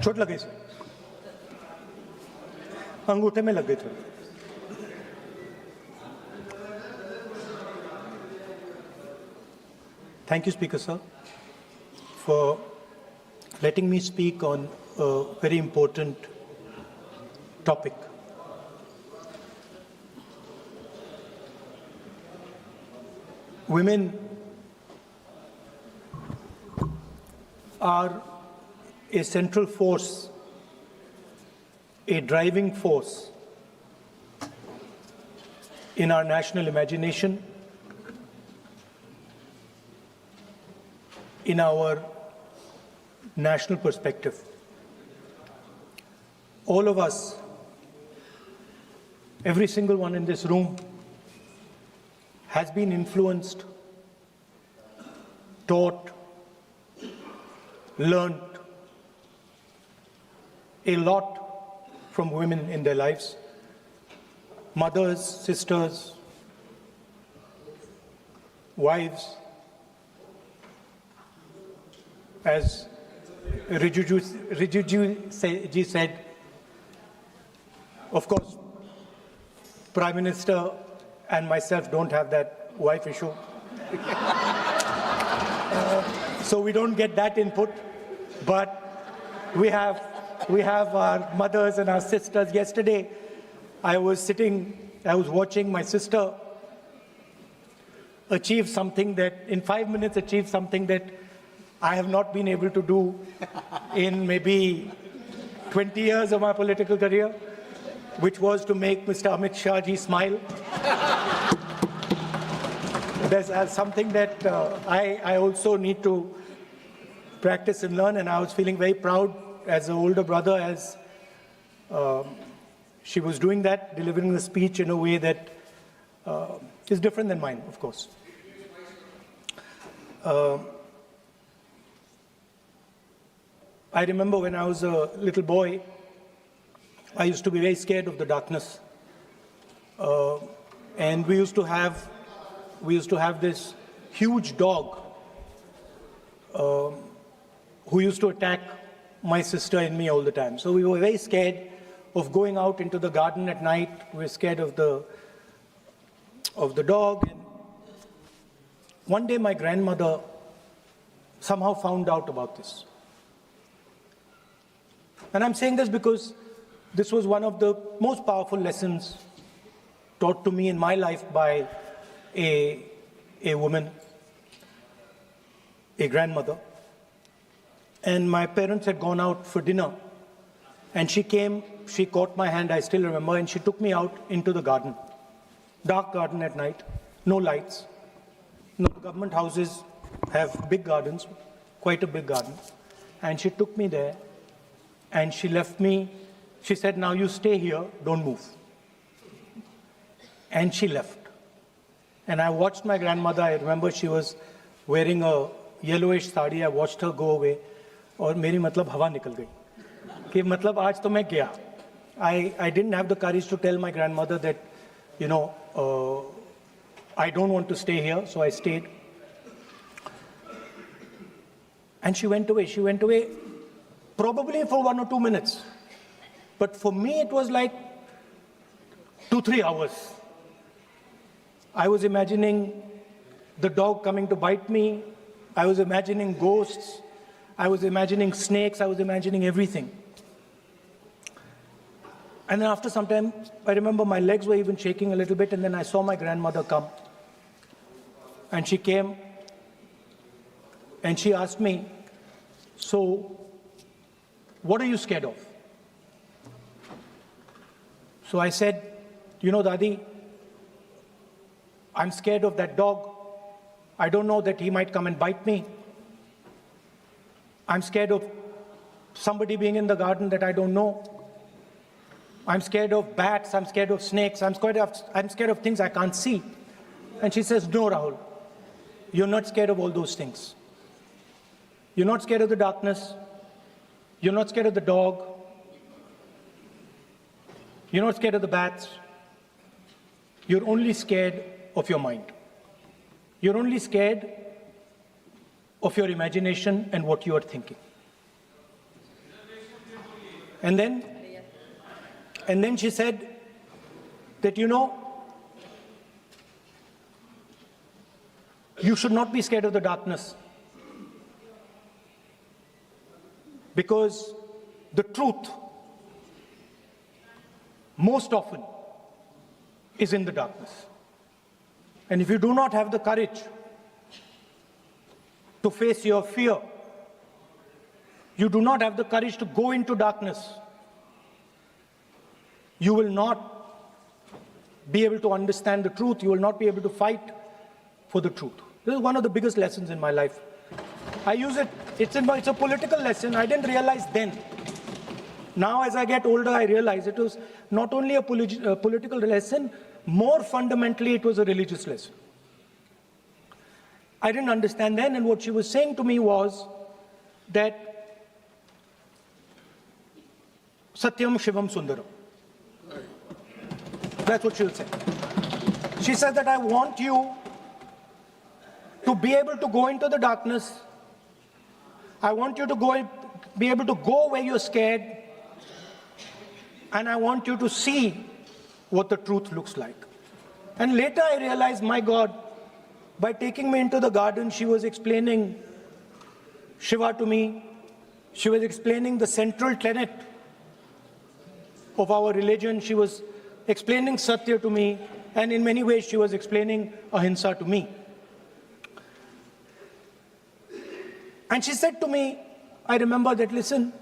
चोट लग गई सर, अंगूठे में लग गई थोड़ी। Thank you, Speaker Sir, for letting me speak on a very important topic. Women are a central force, a driving force in our national imagination, in our national perspective. All of us, every single one in this room, has been influenced, taught, learned a lot from women in their lives. Mothers, sisters, wives. As Rijuji said, of course, Prime Minister and myself don't have that wife issue. So we don't get that input, but we have our mothers and our sisters. Yesterday, I was watching my sister achieve something that, in 5 minutes, achieve something that I have not been able to do in maybe 20 years of my political career, which was to make Mr. Amit Shah ji smile. There's something that I also need to practice and learn, and I was feeling very proud as an older brother as she was doing that, delivering the speech in a way that is different than mine, of course. I remember when I was a little boy, I used to be very scared of the darkness. And we used to have this huge dog who used to attack my sister and me all the time. So we were very scared of going out into the garden at night. We were scared of the dog. And one day my grandmother somehow found out about this. And I'm saying this because this was one of the most powerful lessons taught to me in my life by a woman, a grandmother. And my parents had gone out for dinner. And she came, she caught my hand, I still remember, and she took me out into the garden. Dark garden at night, no lights. No, government houses have big gardens, quite a big garden. And she took me there. And she left me, she said, now you stay here, don't move. And she left. And I watched my grandmother, I remember she was wearing a yellowish sari, I watched her go away, और मेरी मतलब हवा निकल गई कि मतलब आज तो मैं गया. I didn't have the courage to tell my grandmother that, you know, I don't want to stay here, so I stayed. And she went away. She went away probably for 1 or 2 minutes. But for me, it was like 2-3 hours. I was imagining the dog coming to bite me. I was imagining ghosts. I was imagining snakes. I was imagining everything. And then after some time, I remember my legs were even shaking a little bit, and then I saw my grandmother come. And she came, and she asked me, so, what are you scared of? So I said, you know, Dadi, I'm scared of that dog. I don't know that he might come and bite me. I'm scared of somebody being in the garden that I don't know. I'm scared of bats. I'm scared of snakes. I'm scared of things I can't see. And she says, no, Rahul, you're not scared of all those things. You're not scared of the darkness. You're not scared of the dog. You're not scared of the bats. You're only scared of your mind. You're only scared of your imagination and what you are thinking. And then she said that, you should not be scared of the darkness, because the truth most often is in the darkness. And if you do not have the courage to face your fear, you do not have the courage to go into darkness, you will not be able to understand the truth. You will not be able to fight for the truth. This is one of the biggest lessons in my life. I use it, it's a political lesson. I didn't realize then. Now as I get older, I realize it was not only a political lesson, more fundamentally it was a religious lesson. I didn't understand then, and what she was saying to me was that Satyam Shivam Sundaram. That's what she'll say. She said that I want you to be able to go into the darkness. I want you to be able to go where you're scared. And I want you to see what the truth looks like. And later I realized, my God, by taking me into the garden, she was explaining Shiva to me. She was explaining the central tenet of our religion. She was explaining Satya to me. And in many ways, she was explaining Ahimsa to me. And she said to me, I remember that, listen,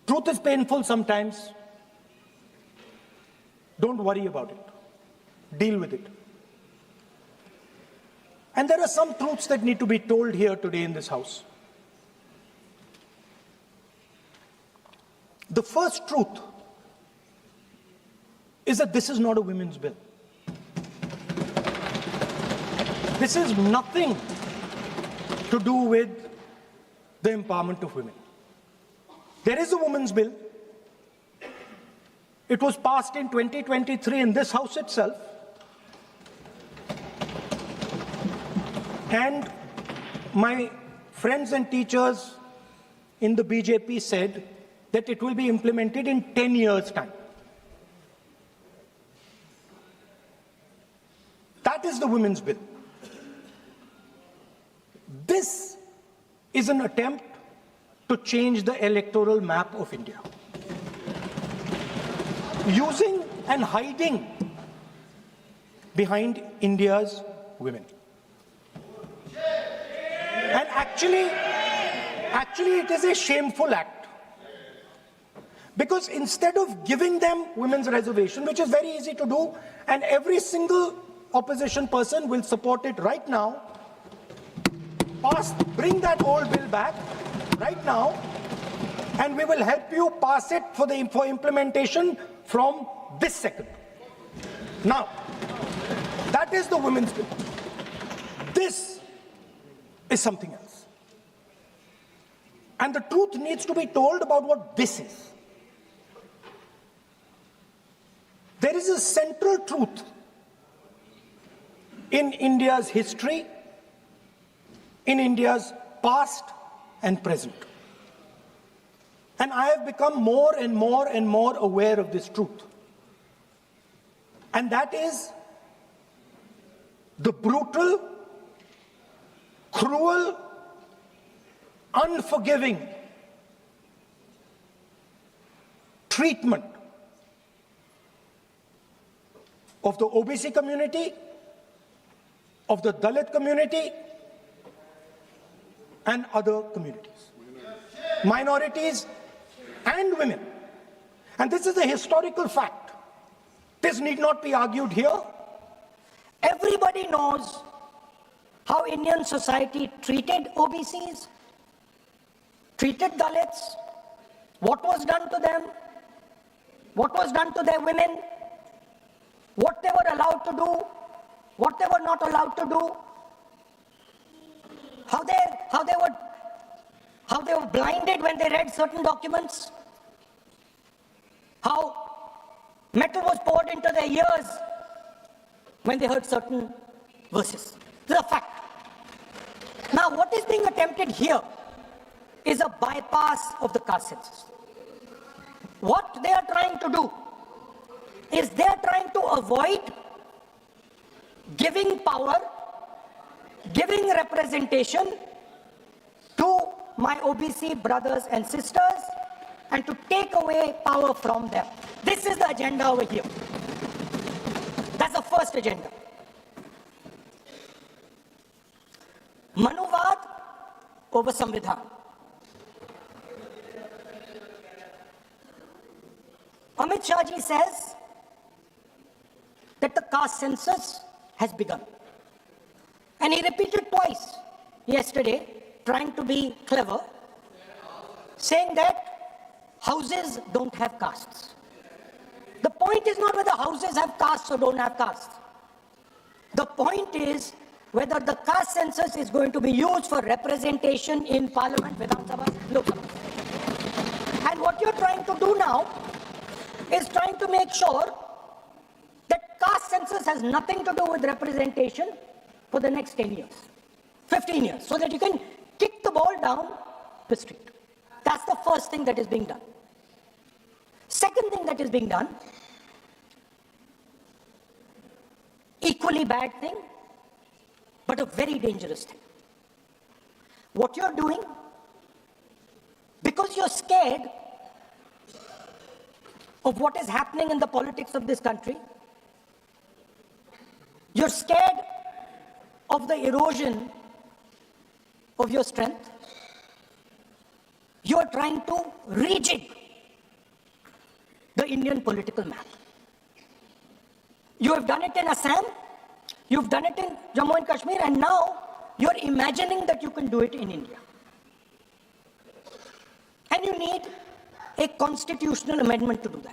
truth is painful sometimes. Don't worry about it. Deal with it. And there are some truths that need to be told here today in this house. The first truth is that this is not a women's bill. This is nothing to do with the empowerment of women. There is a women's bill. It was passed in 2023 in this house itself. And my friends and teachers in the BJP said that it will be implemented in 10 years' time. That is the women's bill. This is an attempt to change the electoral map of India, using and hiding behind India's women. And actually it is a shameful act, because instead of giving them women's reservation, which is very easy to do, and every single opposition person will support it right now, bring that old bill back right now, and we will help you pass it for implementation from this second. Now, that is the women's bill. This is something else. And the truth needs to be told about what this is. There is a central truth in India's history, in India's past and present. And I have become more and more and more aware of this truth. And that is the brutal, cruel, unforgiving treatment of the OBC community, of the Dalit community, and other communities, minorities and women. And this is a historical fact. This need not be argued here. Everybody knows how Indian society treated OBCs, treated Dalits, what was done to them, what was done to their women, what they were allowed to do, what they were not allowed to do, how they were blinded when they read certain documents, how metal was poured into their ears when they heard certain verses. This is a fact. Now, what is being attempted here is a bypass of the caste census. what they are trying to do is they are trying to avoid giving power, giving representation to my OBC brothers and sisters and to take away power from them. This is the agenda over here. That's the first agenda. Manuvad over Samvidhan. Amit Shah ji says that the caste census has begun. And he repeated twice yesterday, trying to be clever, saying that houses don't have castes. The point is not whether houses have castes or don't have castes. The point is whether the caste census is going to be used for representation in Parliament, Vidhan Sabha, Lok Sabha. And what you're trying to do now is trying to make sure that caste census has nothing to do with representation for the next 10 years, 15 years, so that you can kick the ball down the street. That's the first thing that is being done. Second thing that is being done, equally bad thing, but a very dangerous thing. What you're doing, because you're scared of what is happening in the politics of this country, you're scared of the erosion of your strength, you are trying to rejig the Indian political map. You have done it in Assam, you've done it in Jammu and Kashmir, and now you're imagining that you can do it in India. And you need a constitutional amendment to do that.